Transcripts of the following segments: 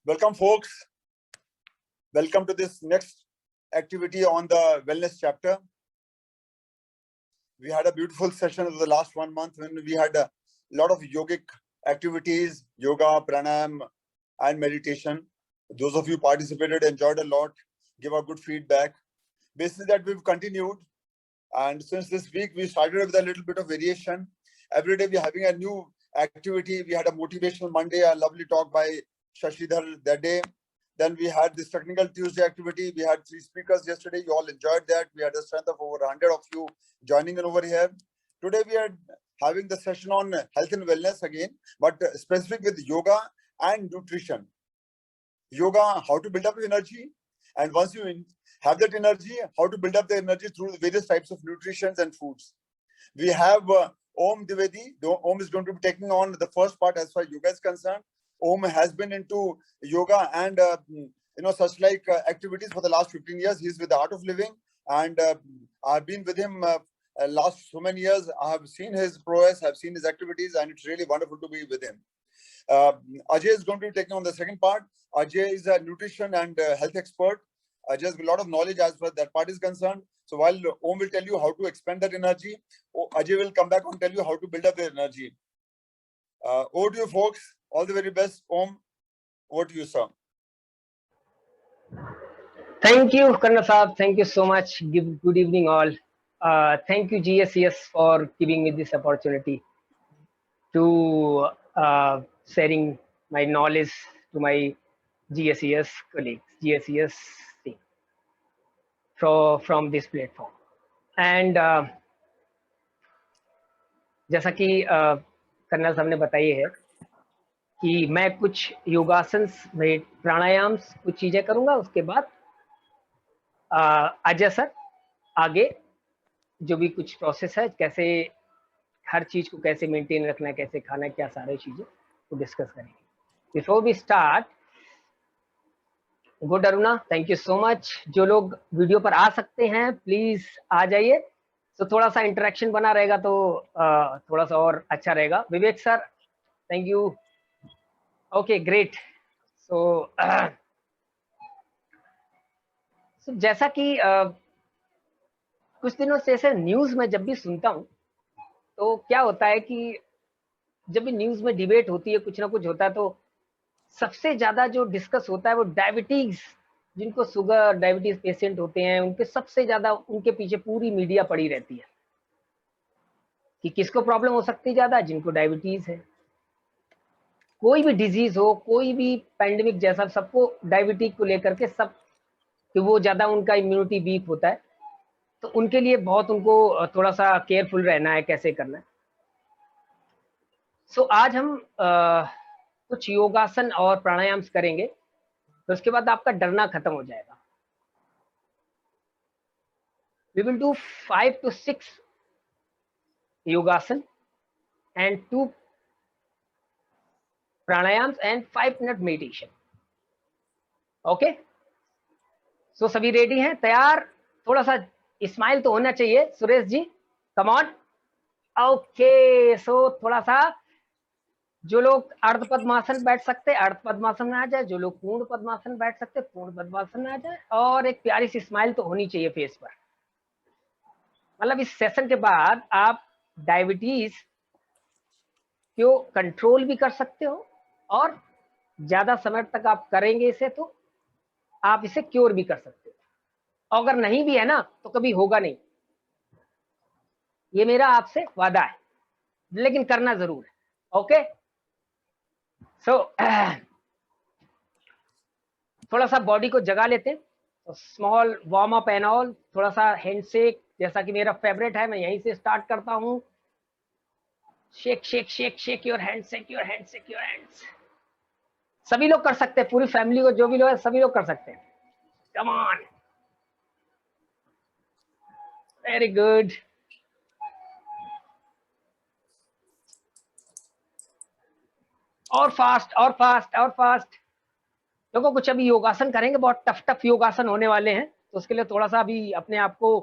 Welcome, folks. Welcome to this next activity on the wellness chapter. We had a beautiful session of the last 1 month when we had a lot of yogic activities, yoga, pranayam, and meditation. Those of you participated, enjoyed a lot, give a good feedback. Basically, that we've continued. And since this week, we started with a little bit of variation. Every day we're having a new activity. We had a motivational Monday, a lovely talk by Shashidhar that day. Then we had this technical Tuesday activity. We had 3 speakers yesterday. You all enjoyed that. We had a strength of over 100 of you joining in over here. Today we are having the session on health and wellness again, but specific with yoga and nutrition. Yoga, how to build up energy. And once you have that energy, how to build up the energy through various types of nutrition and foods. We have Om Dwivedi. Om is going to be taking on the first part as far as yoga is concerned. Om has been into yoga and such like activities for the last 15 years. He's with the Art of Living, and I've been with him last so many years. I have seen his prowess, have seen his activities, and it's really wonderful to be with him. Ajay is going to be taking on the second part. Ajay is a nutrition and health expert. Ajay has a lot of knowledge as far as that part is concerned. So while Om will tell you how to expend that energy, Ajay will come back and tell you how to build up the energy. Over to you, folks. All the very best. Om, over to you, sir. Thank you, Karna Saab. Thank you so much. Good evening, all. Thank you, GSES, for giving me this opportunity to sharing my knowledge to my GSES colleagues, GSES team from this platform. And जैसा कि colonel साहब ने बताई है कि मैं कुछ योगासन में प्राणायाम कुछ चीजें करूंगा, उसके बाद अजय सर आगे जो भी कुछ प्रोसेस है, कैसे हर चीज को कैसे मेंटेन रखना है, कैसे खाना है, क्या सारी चीजें को डिस्कस करेंगे. Before we start, good Aruna, thank you so much. जो लोग वीडियो पर आ सकते हैं प्लीज आ जाइए, तो थोड़ा सा इंटरेक्शन बना रहेगा तो थोड़ा सा और अच्छा रहेगा. Vivek sir, thank you. Okay, great. So जैसा कि कुछ दिनों से ऐसे न्यूज में जब भी सुनता हूं तो क्या होता है कि जब भी न्यूज में डिबेट होती है, कुछ ना कुछ होता है, तो सबसे ज्यादा जो डिस्कस होता है वो डायबिटीज, जिनको शुगर डायबिटीज पेशेंट होते हैं उनके सबसे ज्यादा उनके पीछे पूरी मीडिया पड़ी रहती है कि किसको प्रॉब्लम हो सकती है ज्यादा, जिनको डायबिटीज है. कोई भी डिजीज हो, कोई भी पैंडेमिक जैसा, सबको डायबिटीज को लेकर के सब कि वो ज्यादा उनका इम्यूनिटी वीक होता है, तो उनके लिए बहुत उनको थोड़ा सा केयरफुल रहना है, कैसे करना है. सो आज हम कुछ योगासन और प्राणायाम करेंगे, तो उसके बाद आपका डरना खत्म हो जाएगा. We will do 5 to 6 yogasana and 2 pranayama and 5-minute meditation. Okay, so सभी रेडी हैं, तैयार? थोड़ा सा स्माइल तो होना चाहिए Suresh ji, come on. Okay, सो थोड़ा सा जो लोग अर्ध पद्मासन बैठ सकते हैं अर्ध पद्मासन में आ जाए, जो लोग पूर्ण पद्मासन बैठ सकते हैं पूर्ण पद्मासन में आ जाए, और एक प्यारी सी स्माइल तो होनी चाहिए फेस पर. मतलब इस सेशन के बाद आप डायबिटीज को कंट्रोल भी कर सकते हो, और ज्यादा समय तक आप करेंगे इसे तो आप इसे क्योर भी कर सकते हो. अगर नहीं भी है ना तो कभी होगा नहीं, ये मेरा आपसे वादा है, लेकिन करना जरूर है. ओके, सो थोड़ा सा बॉडी को जगा लेते हैं. तो small warm up and all, थोड़ा सा हैंड शेक, जैसा कि मेरा फेवरेट है, मैं यहीं से स्टार्ट करता हूं. Shake shake shake shake your hand, shake your hand, shake your hands. सभी लोग कर सकते हैं, पूरी फैमिली को, जो भी लोग है सभी लोग कर सकते हैं. कम ऑन, वेरी गुड. और फास्ट और फास्ट और फास्ट. देखो कुछ अभी योगासन करेंगे, बहुत टफ टफ योगासन होने वाले हैं, तो उसके लिए थोड़ा सा अभी अपने आप को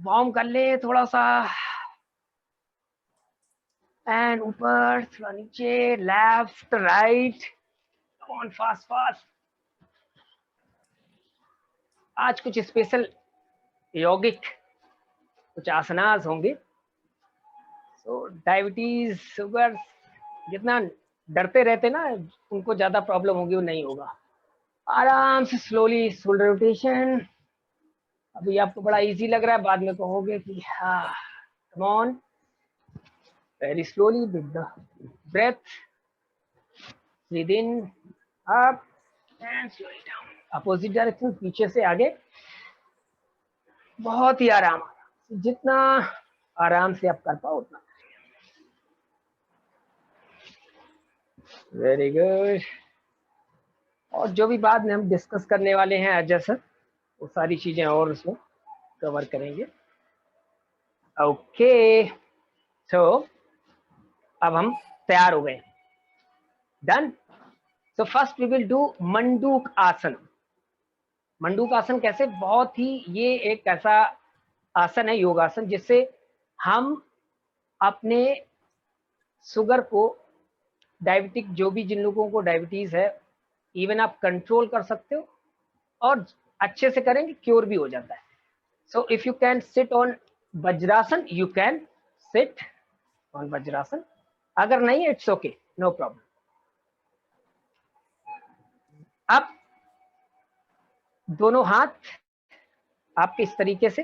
वार्म कर ले, थोड़ा सा एंड ऊपर, थोड़ा नीचे, left right. On fast fast. आज कुछ स्पेशल यौगिक कुछ आसनास होंगे। तो डायबिटीज, शुगर, जितना डरते रहते ना उनको ज्यादा प्रॉब्लम होगी, वो नहीं होगा। आराम से स्लोली शोल्डर रोटेशन। अभी आपको बड़ा इजी लग रहा है, बाद में कहोगे कि हाँ। Come on, very slowly with the breath, breathe in up and slowly down. Opposite direction, पीछे से आगे, बहुत ही आराम। जितना आराम से आप कर पाओ उतना। Very good. और जो भी बाद में हम डिस्कस करने वाले हैं अजय सर, वो सारी चीजें और उसमें कवर करेंगे। ओके, तो अब हम तैयार हो गए। Done. So first we will do Manduk asana. Manduk आसन कैसे? बहुत ही, ये एक ऐसा आसन है, योगासन, जिससे हम अपने शुगर को, डायबिटिक, जो भी जिन लोगों को डायबिटीज है, इवन आप कंट्रोल कर सकते हो, और अच्छे से करेंगे क्योर भी हो जाता है। So if you can sit on vajrasana, you can sit on vajrasana. अगर नहीं, इट्स ओके, नो प्रॉब्लम। अब दोनों हाथ आपके इस तरीके से,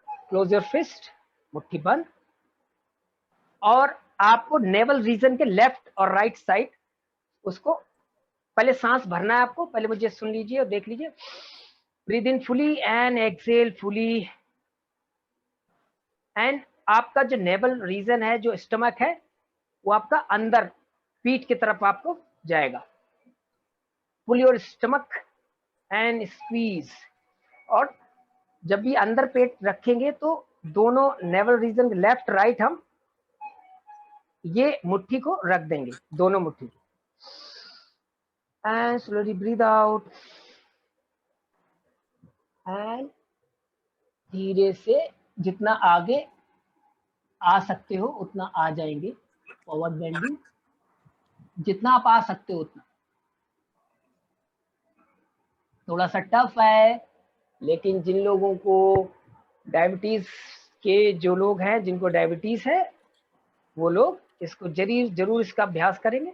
क्लोज योर फिस्ट, मुट्ठी बंद, और आपको नेवल रीजन के लेफ्ट और राइट साइड, उसको पहले सांस भरना है आपको। पहले मुझे सुन लीजिए और देख लीजिए। Breathe in fully and exhale fully. And आपका जो नेवल रीजन है, जो स्टमक है, वो आपका अंदर पीठ की तरफ आपको जाएगा। Pull your stomach and squeeze. और जब भी अंदर पेट रखेंगे तो दोनों नेवल रीजन, लेफ्ट राइट, हम ये मुट्ठी को रख देंगे, दोनों मुट्ठी। And slowly breathe out, and धीरे से जितना आगे आ सकते हो उतना आ जाएंगे, फॉरवर्ड बेंडिंग, जितना आप आ सकते हो उतना। थोड़ा सा टफ है, लेकिन जिन लोगों को डायबिटीज के, जो लोग हैं जिनको डायबिटीज है, वो लोग इसको जरूर इसका अभ्यास करेंगे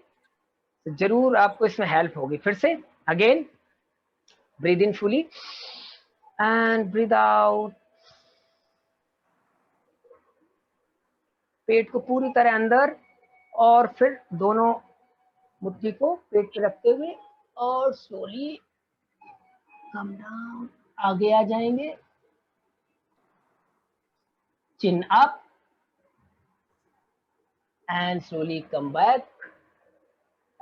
तो जरूर आपको इसमें हेल्प होगी। फिर से again, breathe in fully and breathe out. पेट को पूरी तरह अंदर, और फिर दोनों मुट्ठी को पेट पे रखते हुए और स्लोली कम डाउन, आगे आ जाएंगे, चिन up and slowly come back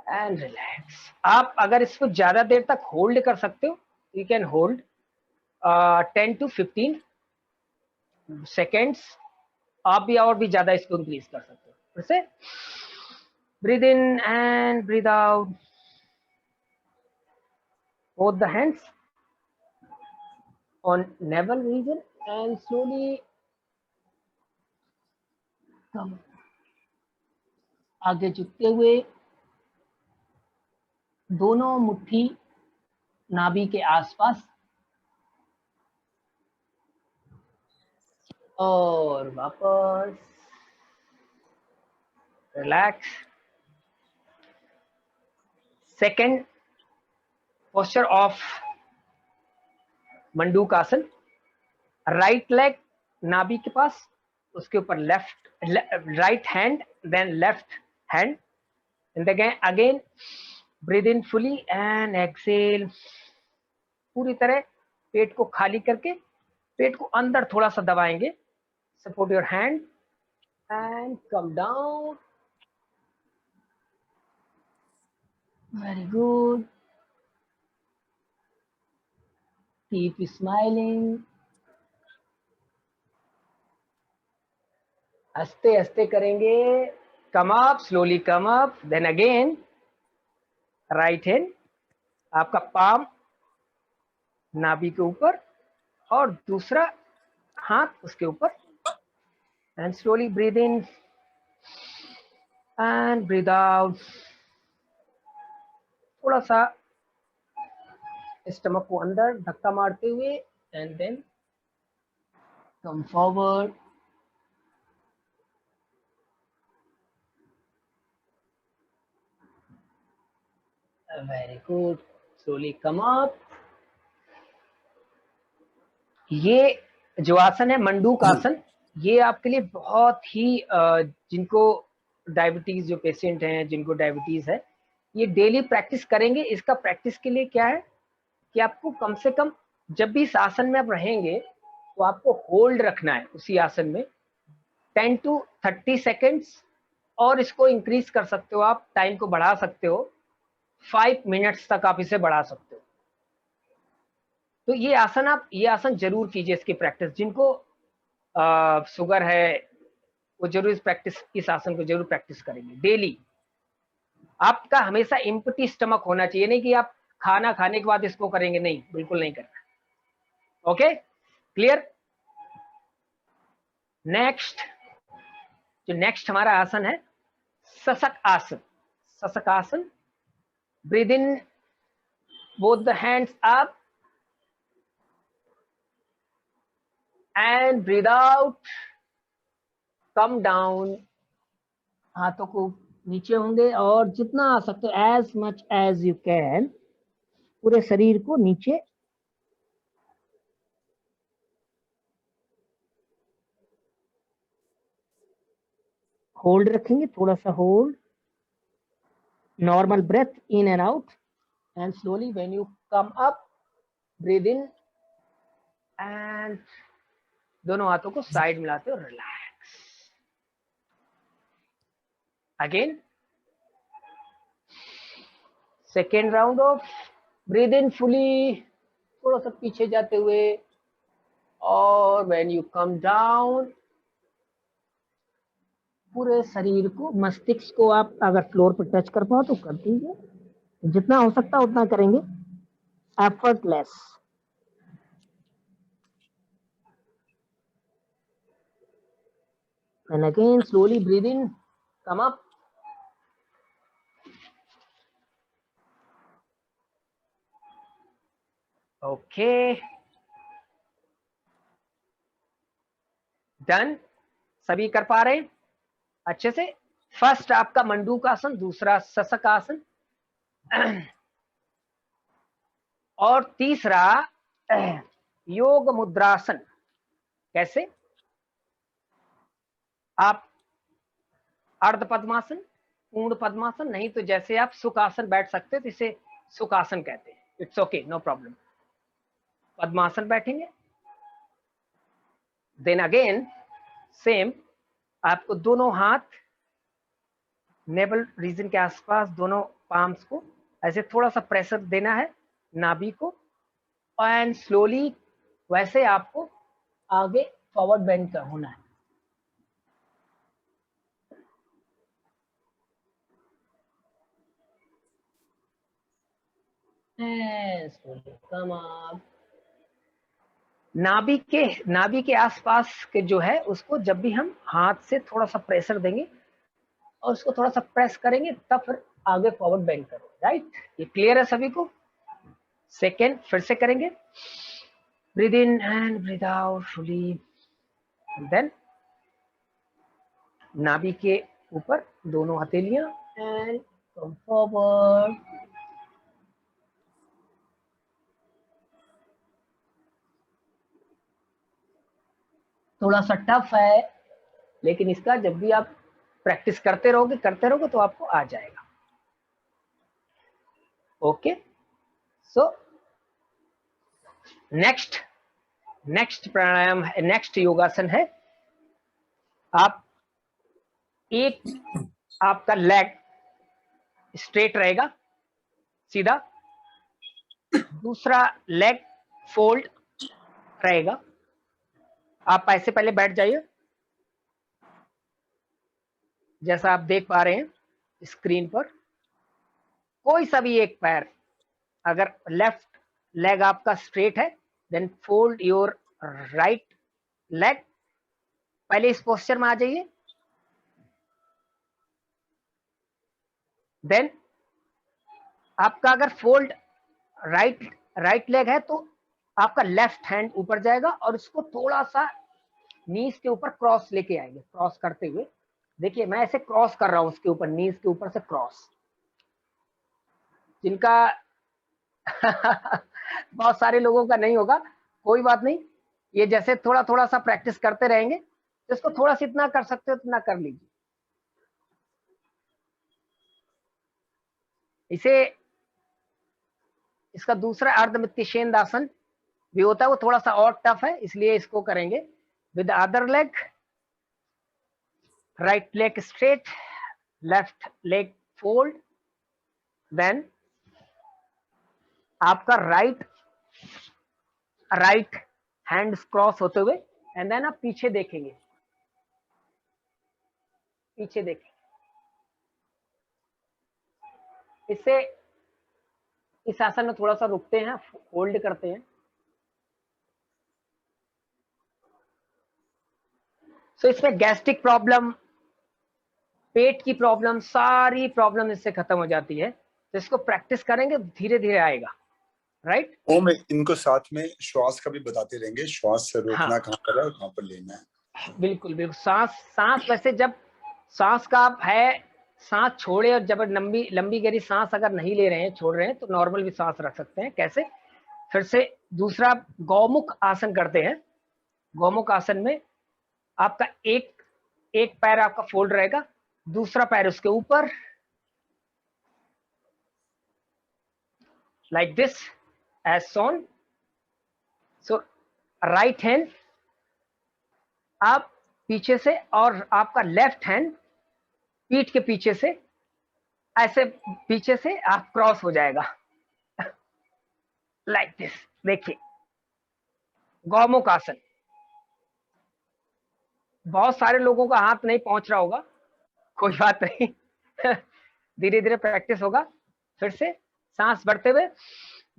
and relax. आप अगर इसको ज्यादा देर तक होल्ड कर सकते हो, you can hold 10 to 15 seconds. आप भी और भी ज्यादा इसको इंक्रीज कर सकते हो। फिर से breathe in and breathe out, both the hands on navel region and slowly come, आगे झुकते हुए दोनों मुट्ठी नाभि के आसपास, और वापस relax. Second posture of Manduk asana, right leg नाभि के पास, उसके ऊपर left, right hand, then left hand, and again breathe in fully and exhale. पूरी तरह पेट को खाली करके पेट को अंदर थोड़ा सा दबाएंगे। Support your hand and come down. Very good, keep smiling. हंसते हंसते करेंगे। Come up, slowly come up, then again right hand, आपका पाम नाभि के ऊपर और दूसरा हाथ उसके ऊपर, and slowly breathe in and breathe out. थोड़ा सा स्टमक को अंदर धक्का मारते हुए and then come forward. Very good, slowly come up. ये जो आसन है मंडूक आसन, ये आपके लिए बहुत ही जिनको डायबिटीज, जो पेशेंट हैं जिनको डायबिटीज है, ये डेली प्रैक्टिस करेंगे। इसका प्रैक्टिस के लिए क्या है कि आपको कम से कम जब भी इस आसन में आप रहेंगे तो आपको होल्ड रखना है उसी आसन में 10 to 30 सेकेंड्स, और इसको इंक्रीज कर सकते हो, आप टाइम को बढ़ा सकते हो, 5 मिनट्स तक आप इसे बढ़ा सकते हो। तो ये आसन जरूर कीजिए, इसकी प्रैक्टिस। जिनको शुगर है वो जरूर इस आसन को जरूर प्रैक्टिस करेंगे डेली। आपका हमेशा एम्प्टी स्टमक होना चाहिए, नहीं कि आप खाना खाने के बाद इसको करेंगे, नहीं, बिल्कुल नहीं करना। Okay, clear. नेक्स्ट हमारा आसन है सशक asana. Shashak asana, breathe in both the hands up and breathe out, come down. हाथों को नीचे होंगे और जितना आ सकते हो as much as you can पूरे शरीर को नीचे होल्ड रखेंगे, थोड़ा सा hold, normal breath in and out, and slowly when you come up breathe in and दोनों हाथों को साइड मिलाते हो, relax. Again second round of breathe in fully, थोड़ा सा पीछे जाते हुए, और व्हेन यू कम डाउन पूरे शरीर को, मस्तिष्क को आप अगर फ्लोर पर टच कर पाओ तो कर दीजिए, जितना हो सकता है उतना करेंगे, effortless. And again slowly breathe in, come up, okay, done. सभी कर पा रहे हैं अच्छे से। फर्स्ट आपका मंडूक आसन, दूसरा सशक आसन, और तीसरा योग मुद्रासन। कैसे? आप अर्ध पद्मासन, पूर्ण पद्मासन, नहीं तो जैसे आप सुखासन बैठ सकते हो तो इसे सुखासन कहते हैं, इट्स ओके, नो प्रॉब्लम। पद्मासन बैठेंगे, देन अगेन सेम, आपको दोनों हाथ नेवल रीजन के आसपास, दोनों पाम्स को ऐसे थोड़ा सा प्रेशर देना है नाभि को, एंड स्लोली वैसे आपको आगे फॉरवर्ड बेंड का होना है। नाभि के आसपास के जो है उसको जब भी हम हाथ से थोड़ा सा प्रेशर देंगे और उसको थोड़ा सा प्रेस करेंगे तब फिर आगे फॉरवर्ड बेंड करो, राइट। ये क्लियर है सभी को? सेकेंड फिर से करेंगे, breathe in and breathe out fully, then नाभि के ऊपर दोनों हथेलियां एंड कम फॉरवर्ड, थोड़ा सा टफ है लेकिन इसका जब भी आप प्रैक्टिस करते रहोगे तो आपको आ जाएगा। ओके, सो नेक्स्ट प्राणायाम है, नेक्स्ट योगासन है, आप एक आपका लेग स्ट्रेट रहेगा सीधा, दूसरा लेग फोल्ड रहेगा। आप ऐसे पहले बैठ जाइए जैसा आप देख पा रहे हैं स्क्रीन पर। कोई सा भी एक पैर, अगर लेफ्ट लेग आपका स्ट्रेट है then fold your right leg, पहले इस पोस्चर में आ जाइए, देन आपका अगर फोल्ड राइट लेग है तो आपका लेफ्ट हैंड ऊपर जाएगा और इसको थोड़ा सा नीज के ऊपर क्रॉस लेके आएंगे, क्रॉस करते हुए। देखिए मैं ऐसे क्रॉस कर रहा हूं उसके ऊपर, नीज के ऊपर से क्रॉस। जिनका बहुत सारे लोगों का नहीं होगा, कोई बात नहीं, ये जैसे थोड़ा थोड़ा सा प्रैक्टिस करते रहेंगे तो इसको थोड़ा सा इतना कर सकते हो इतना कर लीजिए। इसे इसका दूसरा अर्धमित्तिशेंद्र आसन भी होता है, वो थोड़ा सा और टफ है, इसलिए इसको करेंगे। With other leg, right leg straight, left leg fold, then आपका राइट हैंड क्रॉस होते हुए, एंड देन आप पीछे देखेंगे, पीछे देखेंगे। इससे इस आसन में थोड़ा सा रुकते हैं, होल्ड करते हैं। सो इसमें गैस्ट्रिक प्रॉब्लम, पेट की प्रॉब्लम, सारी प्रॉब्लम इससे खत्म हो जाती है। तो इसको प्रैक्टिस करेंगे धीरे धीरे आएगा, राइट। वो मैं इनको साथ में श्वास का भी बताते रहेंगे, श्वास से रोकना हाँ, कहाँ पर है और कहाँ पर लेना है। बिल्कुल बिल्कुल। सांस वैसे जब सांस का आप है, सांस छोड़े और जब लंबी गहरी सांस अगर नहीं ले रहे हैं, छोड़ रहे हैं, तो नॉर्मल भी सांस रख सकते हैं। कैसे? फिर से दूसरा गौमुख आसन करते हैं। गौमुख आसन में आपका एक पैर आपका फोल्ड रहेगा, दूसरा पैर उसके ऊपर, like this as shown. So right hand आप पीछे से और आपका लेफ्ट हैंड पीठ के पीछे से, ऐसे पीछे से आप क्रॉस हो जाएगा लाइक दिस। देखिए गौमुख आसन, बहुत सारे लोगों का हाथ नहीं पहुंच रहा होगा, कोई बात नहीं धीरे धीरे प्रैक्टिस होगा। फिर से सांस बढ़ते हुए,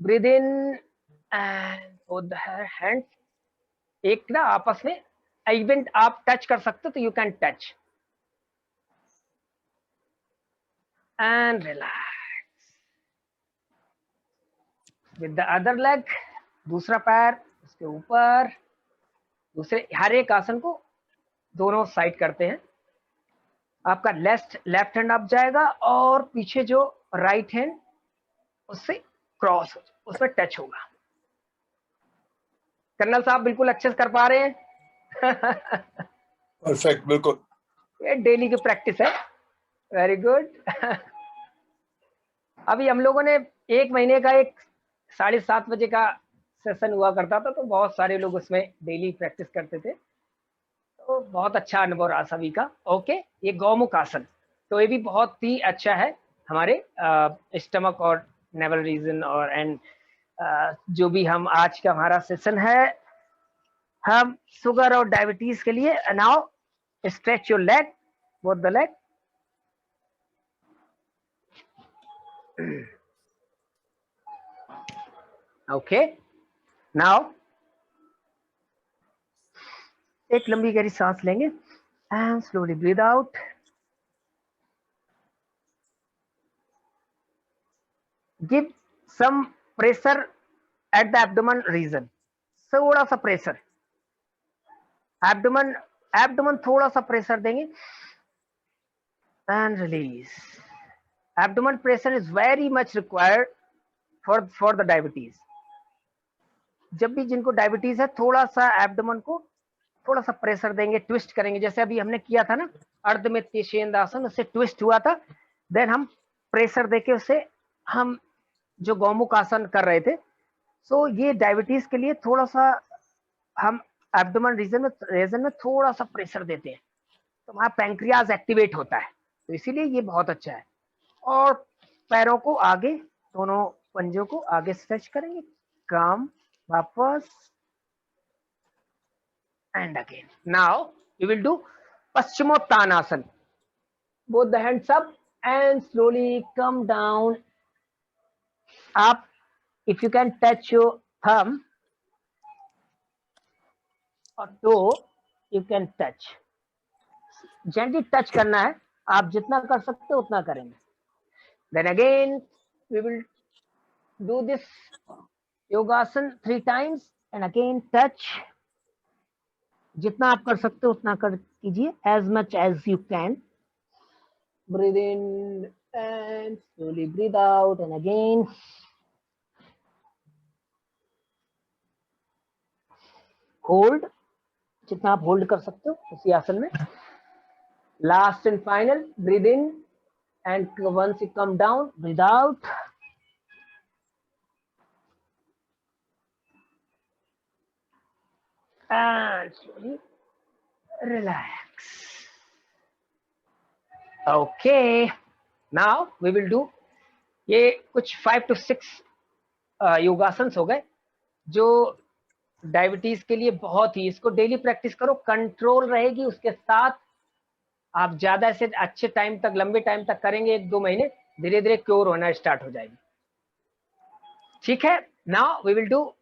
breathe in and both hands एक ना आपस में इवन आप टच कर सकते हो तो you can touch and relax. With the other leg, दूसरा पैर उसके ऊपर, दूसरे हर एक आसन को दोनों साइड करते हैं। आपका लेफ्ट हैंड अप जाएगा और पीछे जो राइट हैंड उससे क्रॉस, उसमें टच होगा। कर्नल साहब बिल्कुल अच्छे से कर पा रहे हैं परफेक्ट, बिल्कुल। ये डेली की प्रैक्टिस है, वेरी गुड अभी हम लोगों ने 1 महीने का एक 7:30 बजे का सेशन हुआ करता था, तो बहुत सारे लोग उसमें डेली प्रैक्टिस करते थे, तो बहुत अच्छा अनुभव रहा सभी का। ओके, ये गौमुख आसन, तो ये भी बहुत ही अच्छा है हमारे स्टमक और नेवल रीजन और एंड जो भी हम आज का हमारा सेशन है, हम शुगर और डायबिटीज के लिए। Now stretch your leg, both the leg. Okay, now एक लंबी गहरी सांस लेंगे and slowly breathe out. Give some pressure at the abdomen region, थोड़ा सा प्रेशर, एब्डोमेन थोड़ा सा प्रेशर देंगे and release. Abdomen pressure is very much required for the diabetes. जब भी जिनको डायबिटीज है, थोड़ा सा एब्डोमेन को थोड़ा सा प्रेशर देंगे, ट्विस्ट करेंगे, जैसे अभी हमने किया था ना अर्धमित्तिशेंद्र आसन, उससे ट्विस्ट हुआ था, देन हम प्रेशर देके उससे हम जो गौमुख आसन कर रहे थे। सो ये डायबिटीज के लिए थोड़ा सा हम एब्डोमेन रीजन में थोड़ा सा प्रेशर देते हैं, तो वहां पैंक्रियाज एक्टिवेट होता है, तो इसीलिए ये बहुत अच्छा है। और पैरों को आगे, दोनों पंजों को आगे स्ट्रेच करेंगे, काम वापस and again. Now we will do Paschimottanasana, both the hands up and slowly come down. Up, if you can touch your thumb or toe, you can touch, gently touch करना है, आप जितना कर सकते हो उतना करेंगे। Then again we will do this yogasan 3 times and again touch. जितना आप कर सकते हो उतना कर कीजिए, as much as you can. Breathe in and slowly breathe out and again. Hold, जितना आप होल्ड कर सकते हो उसी आसन में. Last and final, breathe in and once you come down, breathe out. And slowly relax. Okay, now we will do, ये कुछ 5 to 6 योगासन्स हो गए जो डायबिटीज के लिए बहुत ही, इसको डेली प्रैक्टिस करो, कंट्रोल रहेगी. उसके साथ आप ज्यादा से अच्छे टाइम तक, लंबे टाइम तक करेंगे, 1-2 महीने, धीरे धीरे क्योर होना स्टार्ट हो जाएगी. ठीक है. Now we will do,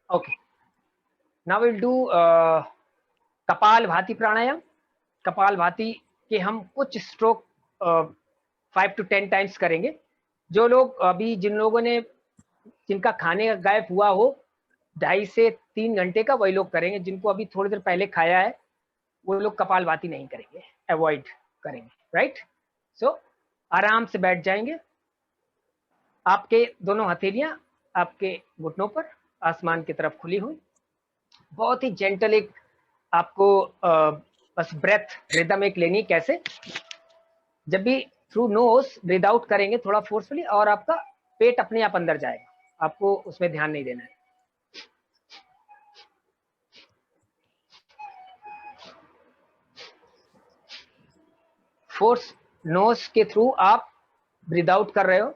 okay, now we will do Kapalbhati प्राणायाम. कपाल भाती के हम कुछ स्ट्रोक 5 to 10 टाइम्स करेंगे. जो लोग अभी, जिन लोगों ने, जिनका खाने का गैप हुआ हो 2.5 से 3 घंटे का, वही लोग करेंगे. जिनको अभी थोड़ी देर पहले खाया है वो लोग कपाल भाती नहीं करेंगे, अवॉइड करेंगे. राइट. सो आराम से बैठ जाएंगे. आपके दोनों हथेलियां आपके घुटनों पर आसमान की तरफ खुली हुई. बहुत ही जेंटल एक आपको बस ब्रेथ रिदम एक लेनी. कैसे? जब भी थ्रू नोज ब्रीद आउट करेंगे थोड़ा फोर्सफुली, और आपका पेट अपने आप अंदर जाएगा, आपको उसमें ध्यान नहीं देना है. फोर्स नोज के थ्रू आप ब्रीद आउट कर रहे हो,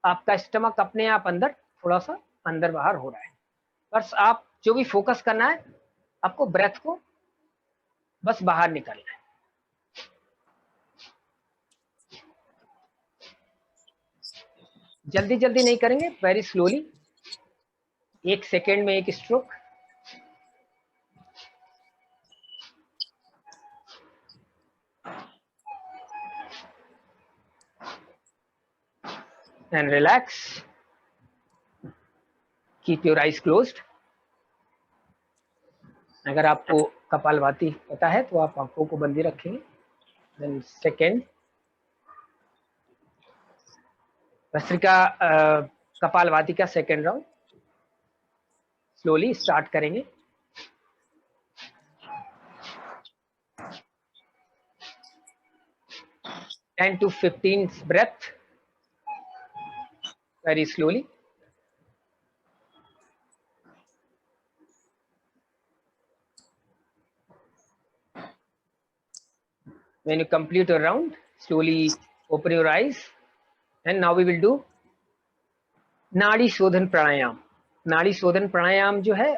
आपका स्टमक अपने आप अंदर, थोड़ा सा अंदर बाहर हो रहा है. बस आप जो भी फोकस करना है, आपको ब्रेथ को बस बाहर निकालना है. जल्दी जल्दी नहीं करेंगे, वेरी स्लोली. 1 सेकेंड में 1 stroke. And relax. Keep your eyes closed. अगर आपको कपालभाति पता है तो आप आंखों को बंद ही रखेंगे. देन सेकेंड भस्त्रिका कपालभाति का सेकेंड राउंड स्लोली स्टार्ट करेंगे. Ten to 15 breath, very slowly. When you complete your round, slowly open your eyes. And now we will do नाड़ी शोधन प्राणायाम. नाड़ी शोधन प्राणायाम जो है,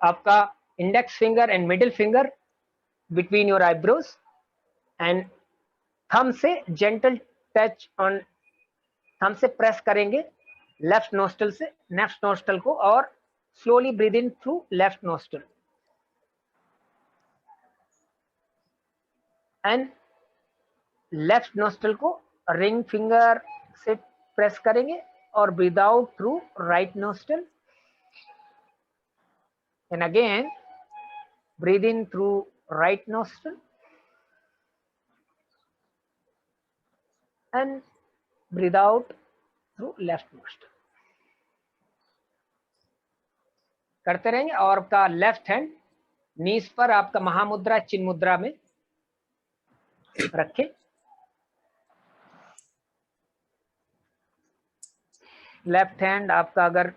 आपका index finger and middle finger between your eyebrows and thumb से gentle touch on, thumb से press करेंगे लेफ्ट नोस्टल से नेक्स्ट नोस्टल को, और slowly breathe in through left nostril and left nostril को रिंग फिंगर से प्रेस करेंगे और breathe out through right nostril. And again breathe in through right nostril and breathe out through left nostril. करते रहेंगे. और आपका लेफ्ट हैंड नीज पर आपका महामुद्रा चिन्ह मुद्रा में रखें. लेफ्ट हैंड आपका अगर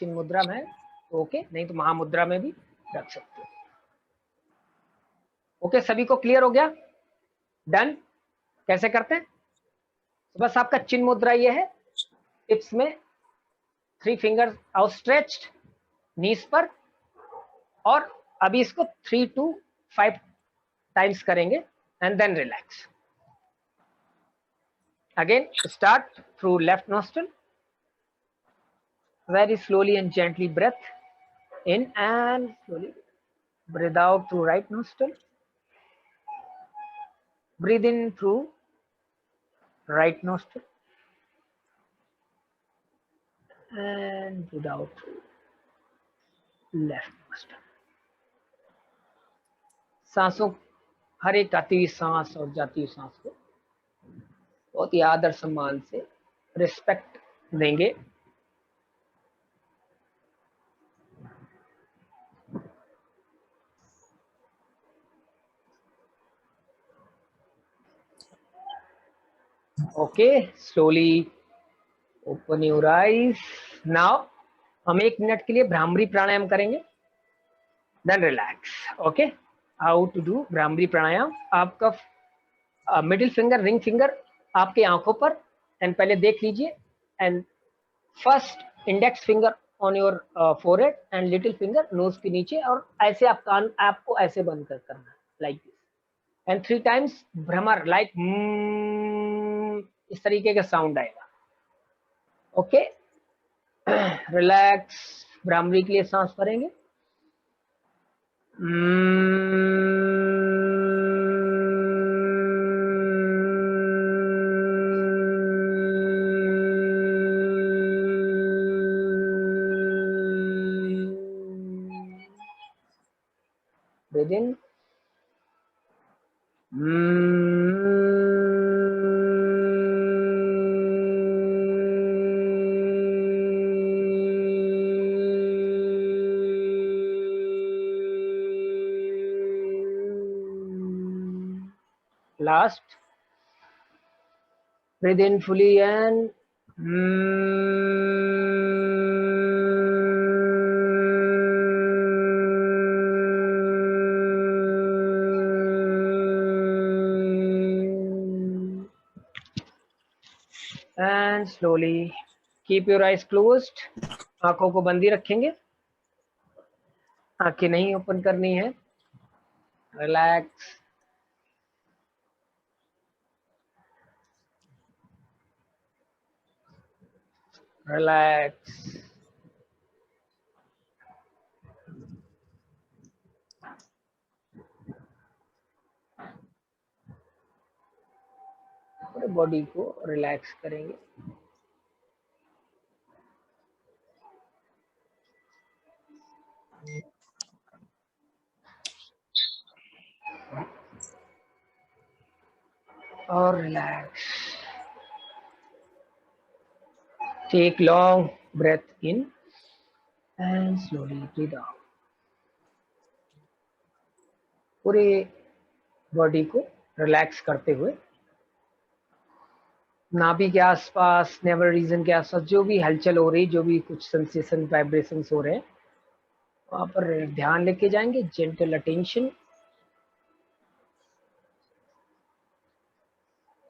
चिन्ह मुद्रा में है तो ओके, नहीं तो महामुद्रा में भी रख सकते हो. ओके, सभी को क्लियर हो गया? डन. कैसे करते हैं? तो बस आपका चिन्ह मुद्रा ये है, टिप्स में 3 फिंगर आउटस्ट्रेच्ड नीज पर, और अभी इसको 3 to 5 टाइम्स करेंगे and then relax. Again start through left nostril, very slowly and gently breath in and slowly breathe out through right nostril. breathe in through right nostril and breathe out through left nostril. सांसों, हर एक आती हुई सांस और जाती हुई सांस को बहुत ही आदर सम्मान से रिस्पेक्ट देंगे। Okay, slowly open your eyes. Now हम 1 मिनट के लिए भ्रामरी प्राणायाम करेंगे, then relax. Okay, how to do Bhramari pranayama. आपका मिडिल फिंगर, रिंग फिंगर आपके आंखों पर, एंड पहले देख लीजिए, and first index finger on your forehead and little finger nose के नीचे, और ऐसे आप कान आपको ऐसे बंद करना है, like this, and 3 times Bhramar, like इस तरीके का साउंड आएगा। ओके, रिलैक्स, भ्रामरी के लिए सांस भरेंगे। Breathe in. Last, breathe in fully and slowly keep your eyes closed. आंखों को बंद ही रखेंगे, आंखें नहीं ओपन करनी है। Relax, relax. पूरे बॉडी को रिलैक्स करेंगे। और relax, take long breath in and slowly breathe out. पूरे बॉडी को रिलैक्स करते हुए नाभि के आसपास, नेवल रीजन के आसपास जो भी हलचल हो रही, जो भी कुछ सेंसेशन, वाइब्रेशंस हो रहे हैं, वहां पर ध्यान लेके जाएंगे। Gentle attention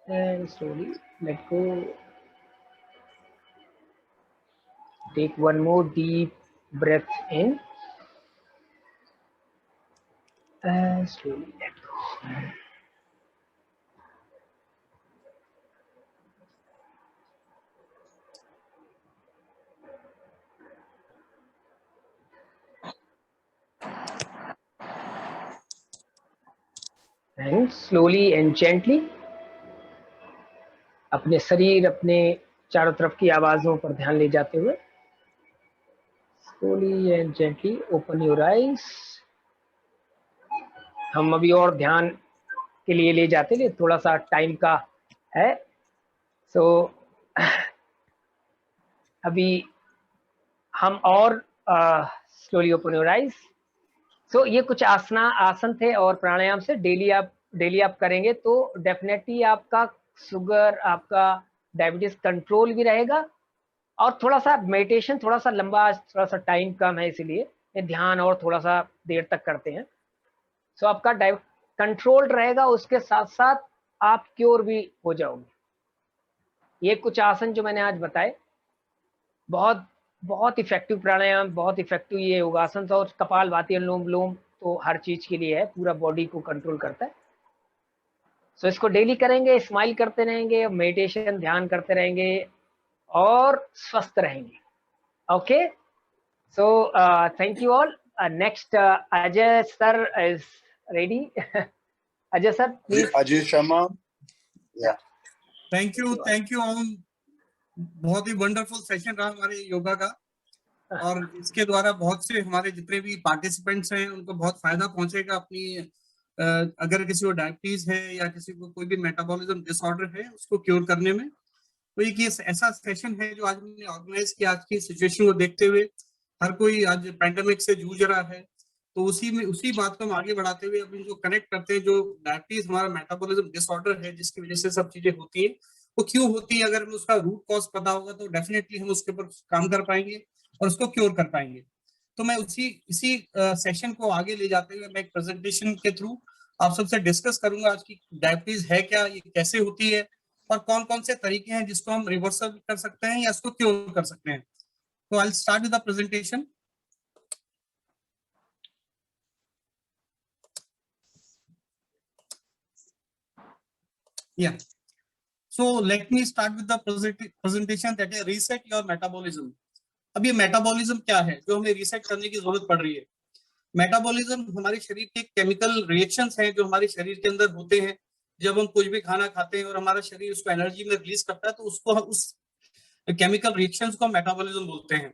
and slowly let go. Take one more deep breath in and slowly let go. And slowly and gently अपने शरीर, अपने चारों तरफ की आवाजों पर ध्यान ले जाते हुए slowly and gently open your eyes. हम अभी और ध्यान के लिए ले जाते हैं, थोड़ा सा टाइम का है। सो अभी हम और स्लोली ओपन योर आईज। सो ये कुछ आसन थे और प्राणायाम से डेली आप करेंगे तो डेफिनेटली आपका शुगर, आपका डायबिटीज कंट्रोल भी रहेगा। और थोड़ा सा मेडिटेशन थोड़ा सा लंबा, थोड़ा सा टाइम कम है, इसलिए ध्यान और थोड़ा सा देर तक करते हैं। सो आपका कंट्रोल रहेगा, उसके साथ साथ आप क्योर भी हो जाओगे। ये कुछ आसन जो मैंने आज बताए, बहुत इफेक्टिव प्राणायाम, बहुत इफेक्टिव ये योगासन। और कपालभाति, अनुलोम विलोम तो हर चीज के लिए है, पूरा बॉडी को कंट्रोल करता है। सो इसको डेली करेंगे, स्माइल करते रहेंगे, मेडिटेशन ध्यान करते रहेंगे और स्वस्थ रहेंगे। Okay, so thank you all. Next Ajay sir is ready. Ajay sir please. Ajay Sharma. Yeah. Thank you all. बहुत ही वंडरफुल सेशन रहा हमारे योगा का, और इसके द्वारा बहुत से हमारे जितने भी पार्टिसिपेंट्स हैं उनको बहुत फायदा पहुंचेगा। अपनी अगर किसी को डायबिटीज है या किसी को कोई भी मेटाबॉलिज्म डिसऑर्डर है उसको क्योर करने में, तो एक ये ऐसा सेशन है जो आज हमने ऑर्गेनाइज किया। आज की सिचुएशन को देखते हुए हर कोई आज पेंडेमिक से जूझ रहा है, तो उसी बात को हम आगे बढ़ाते हुए अब इनको कनेक्ट करते हैं। जो डायबिटीज हमारा मेटाबॉलिज्म डिसऑर्डर है जिसकी वजह से सब चीजें होती है, वो क्यों होती है, अगर हमें उसका रूट कॉज पता होगा तो डेफिनेटली हम उसके ऊपर काम कर पाएंगे और उसको क्योर कर पाएंगे। तो मैं इसी सेशन को आगे ले जाते हुए मैं एक प्रेजेंटेशन के थ्रू आप सबसे डिस्कस करूंगा आज की डायबिटीज है क्या, ये कैसे होती है, और कौन कौन से तरीके हैं जिसको हम रिवर्सल कर सकते हैं या इसको क्योर कर सकते हैं। तो I will start with the presentation. Yeah. So let me start with the presentation that is reset your metabolism. अब ये मेटाबॉलिज्म क्या है जो हमें रीसेट करने की जरूरत पड़ रही है। मेटाबॉलिज्म हमारे शरीर के केमिकल रिएक्शंस हैं जो हमारे शरीर के अंदर होते हैं। जब हम कुछ भी खाना खाते हैं और हमारा शरीर उसको एनर्जी में रिलीज करता है तो उसको हम उस केमिकल रिएक्शंस को मेटाबॉलिज्म बोलते हैं।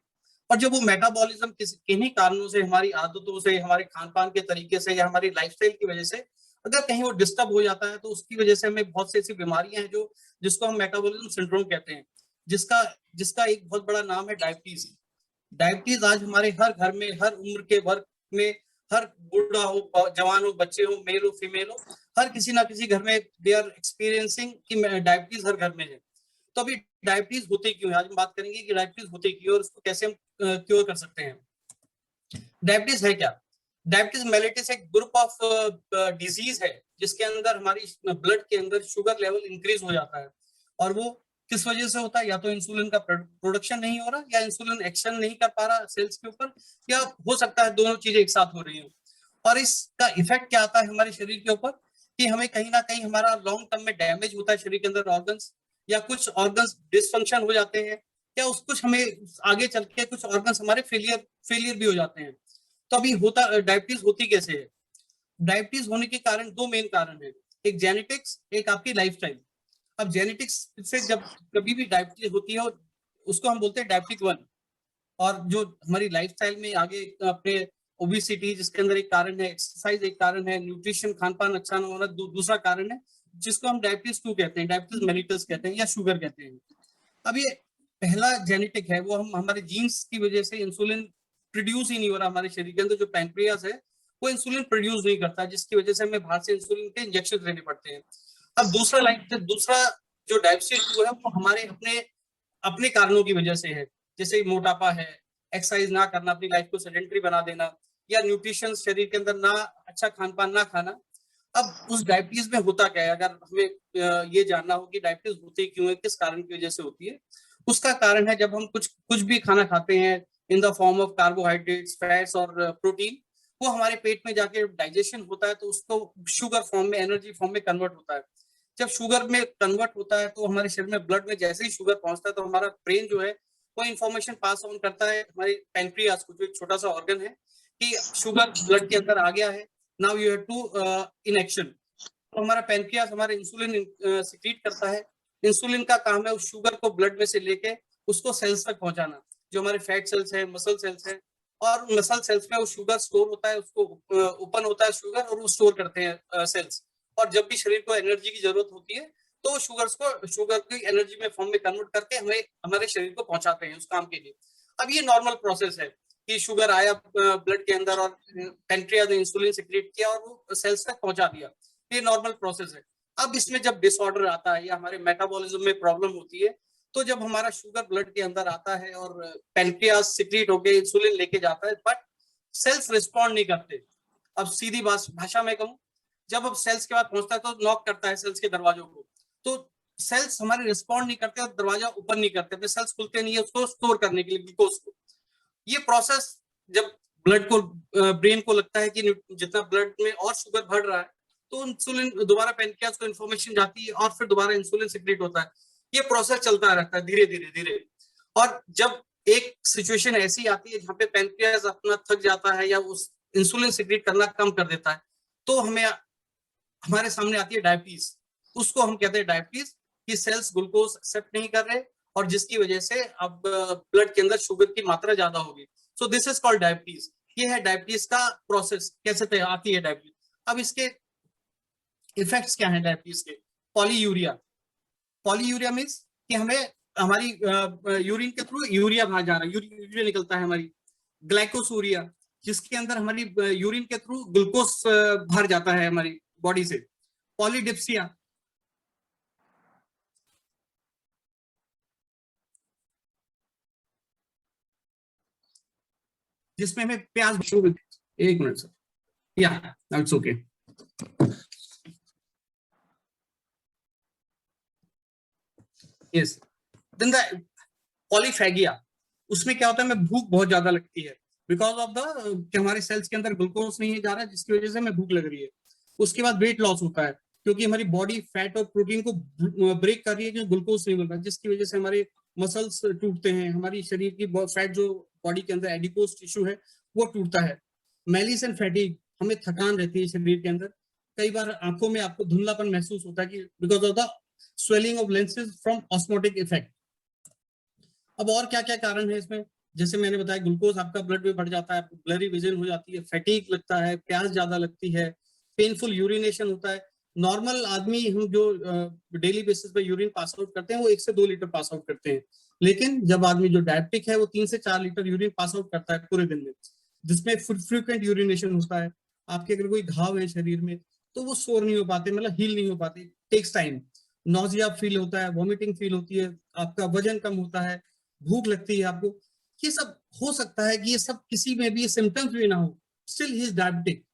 और जब वो मेटाबॉलिज्म किन्हीं कारणों से, हमारी आदतों से, हमारे खान पान के तरीके से या हमारी लाइफस्टाइल की वजह से अगर कहीं वो डिस्टर्ब हो जाता है तो उसकी वजह से हमें बहुत सी ऐसी बीमारियां हैं जो जिसको हम मेटाबॉलिज्म सिंड्रोम कहते हैं, जिसका एक बहुत बड़ा नाम है डायबिटीज। डायबिटीज आज हमारे हर घर में, हर उम्र के वर्ग में, हर बूढ़ा हो, जवान हो, बच्चे हो, मेल हो, फीमेल हो, हर किसी ना किसी घर में दे आर एक्सपीरियंसिंग कि डायबिटीज हर घर में है। तो अभी डायबिटीज होती क्यों है, आज हम बात करेंगे कि डायबिटीज होती क्यों और उसको कैसे हम क्योर कर सकते हैं। डायबिटीज है क्या? डायबिटीज मेलिटस एक ग्रुप ऑफ डिजीज है जिसके अंदर हमारी ब्लड के अंदर शुगर लेवल इंक्रीज हो जाता है। और वो किस वजह से होता है? या तो इंसुलिन का प्रोडक्शन नहीं हो रहा, या इंसुलिन एक्शन नहीं कर पा रहा सेल्स के ऊपर, या हो सकता है दोनों चीजें एक साथ हो रही हो। और इसका इफेक्ट क्या आता है हमारे शरीर के ऊपर कि हमें कहीं ना कहीं हमारा लॉन्ग टर्म में डैमेज होता है शरीर के अंदर ऑर्गन्स, या कुछ ऑर्गन्स डिसफंक्शन हो जाते हैं, या कुछ हमें आगे चल के कुछ ऑर्गन्स हमारे फेलियर भी हो जाते हैं। तो अभी डायबिटीज होती कैसे है? डायबिटीज होने के कारण दो मेन कारण है, एक जेनेटिक्स, एक आपकी लाइफस्टाइल। अब जेनेटिक्स से जब कभी भी डायबिटीज होती है उसको हम बोलते हैं डायबिटिक 1। और जो हमारी लाइफस्टाइल में आगे अपने ओबेसिटी जिसके अंदर एक कारण है, एक्सरसाइज एक कारण है, न्यूट्रिशन खान पान अच्छा ना होना दूसरा कारण है, जिसको हम डायबिटीज 2 कहते हैं, डायबिटीज मेलिटस कहते हैं या शुगर कहते हैं। अब ये पहला जेनेटिक है, वो हम हमारे जीन्स की वजह से इंसुलिन प्रोड्यूस ही नहीं हो रहा हमारे शरीर के अंदर। जो पैनक्रियास है वो इंसुलिन प्रोड्यूस नहीं करता, जिसकी वजह से हमें बाहर से इंसुलिन के इंजेक्शन लेने पड़ते हैं। अब दूसरा जो डायबिटीज 2 है वो हमारे अपने कारणों की वजह से है, जैसे मोटापा है, एक्सरसाइज ना करना, अपनी लाइफ को सेडेंटरी बना देना, या न्यूट्रिशन शरीर के अंदर ना अच्छा खान पान ना खाना। अब उस डायबिटीज में होता क्या है, अगर हमें ये जानना हो कि डायबिटीज होती क्यों है, किस कारण की वजह से होती है, उसका कारण है जब हम कुछ भी खाना खाते हैं in the form of carbohydrates, fats और प्रोटीन, वो हमारे पेट में जाके डाइजेशन होता है तो उसको शुगर फॉर्म में, एनर्जी फॉर्म में कन्वर्ट होता है। जब शुगर में कन्वर्ट होता है तो हमारे शरीर में, ब्लड में जैसे ही शुगर पहुंचता है तो हमारा ब्रेन जो है वो इन्फॉर्मेशन पास ऑन करता है हमारे पैनक्रियास को, जो एक छोटा सा ऑर्गन है, कि शुगर ब्लड के अंदर आ गया है, now you have to in action. तो हमारा पैनक्रियास हमारे इंसुलिन सिक्रीट करता है। इंसुलिन का काम है उस शुगर को ब्लड में से लेके उसको सेल्स तक पहुंचाना, जो हमारे फैट सेल्स है, मसल सेल्स है। और मसल सेल्स में वो शुगर स्टोर होता है, उसको ओपन होता है शुगर और वो स्टोर करते हैं सेल्स। और जब भी शरीर को एनर्जी की जरूरत होती है तो वो शुगर की एनर्जी में फॉर्म में कन्वर्ट करके हमें हमारे शरीर को पहुंचाते हैं उस काम के लिए। अब ये नॉर्मल प्रोसेस है कि शुगर आया ब्लड के अंदर और पैनक्रियास ने इंसुलिन सिक्रीट किया और वो सेल्स तक पहुंचा दिया, ये नॉर्मल प्रोसेस है। अब इसमें जब डिसऑर्डर आता है या हमारे मेटाबॉलिज्म में प्रॉब्लम होती है, तो जब हमारा शुगर ब्लड के अंदर आता है और पैनक्रियास सिक्रीट होकर इंसुलिन लेके जाता है, बट सेल्स रिस्पॉन्ड नहीं करते। अब सीधी भाषा में कहूं, जब अब सेल्स के बाद पहुंचता है तो नॉक करता है सेल्स के दरवाजों को, तो सेल्स हमारे रिस्पॉन्ड नहीं करते और दरवाजा ओपन नहीं करते, फिर सेल्स खुलते नहीं है उसको स्टोर करने के लिए, ग्लूकोज को। ये प्रोसेस जब ब्लड को, ब्रेन को लगता है कि जितना ब्लड में और शुगर बढ़ रहा है तो इंसुलिन दोबारा पैनक्रियास को इन्फॉर्मेशन जाती है और फिर दोबारा इंसुलिन सिक्रीट होता है। ये प्रोसेस चलता रहता है धीरे धीरे धीरे। और जब एक सिचुएशन ऐसी आती है जहाँ पे पैनक्रियास अपना थक जाता है या उस इंसुलिन सिक्रीट करना कम कर देता है, तो हमारे सामने आती है डायबिटीज, उसको हम कहते हैं डायबिटीज, कि सेल्स ग्लूकोज एक्सेप्ट नहीं कर रहे और जिसकी वजह से अब ब्लड के अंदर शुगर की मात्रा ज्यादा होगी। So this is called diabetes. ये है डायबिटीज का प्रोसेस, कैसे आती है डायबिटीज। अब इसके इफेक्ट्स क्या हैं डायबिटीज के? पॉलीयूरिया। पॉलीयूरिया मीन्स कि हमें हमारी यूरिन के थ्रू यूरिया बाहर जा रहा है, यूरिया निकलता है हमारी। ग्लाइकोसूरिया, जिसके अंदर हमारी यूरिन के थ्रू ग्लूकोज बाहर जाता है हमारी बॉडी से। पॉलीडिप्सिया, जिसमें हमें प्याज, एक मिनट सर, या that's okay. Yes, then the polyphagia, उसमें क्या होता है, हमें भूख बहुत ज्यादा लगती है बिकॉज ऑफ द कि हमारे सेल्स के अंदर ग्लूकोज नहीं जा रहा है, जिसकी वजह से हमें भूख लग रही है। उसके बाद वेट लॉस होता है, क्योंकि हमारी बॉडी फैट और प्रोटीन को ब्रेक कर रही है, क्योंकि ग्लूकोज नहीं मिल रहा, जिसकी वजह से हमारे मसल्स टूटते हैं, हमारी शरीर की फैट जो बॉडी के अंदर एडिपोज टिश्यू है वो टूटता है। मैलिस एंड फैटिग, हमें थकान रहती है शरीर के अंदर। कई बार आंखों में आपको धुंधलापन महसूस होता है कि because of the swelling of lenses from osmotic effect. अब और क्या क्या कारण है इसमें, जैसे मैंने बताया, ग्लूकोज आपका ब्लड में बढ़ जाता है, ब्लरी विजन हो जाती है, फैटिग लगता है, प्यास ज्यादा लगती है, पेनफुल यूरिनेशन होता है। नॉर्मल आदमी हम जो डेली बेसिस पे यूरिन पास आउट करते हैं वो 1 से 2 लीटर पास आउट करते हैं, लेकिन जब आदमी जो डायबिटिक है वो 3 से 4 लीटर यूरिन पास आउट करता है पूरे दिन में, जिसमें फ्रीक्वेंट यूरिनेशन होता है। आपके अगर कोई घाव है शरीर में तो वो सोर नहीं हो पाते, मतलब हील नहीं हो पाते, टेक्स टाइम। नोजिया फील होता है, वॉमिटिंग फील होती है, आपका वजन कम होता है, भूख लगती है आपको। ये सब हो सकता है कि ये सब किसी में भी सिम्टम्स भी ना हो, स्टिल ही इज डायबिटिक।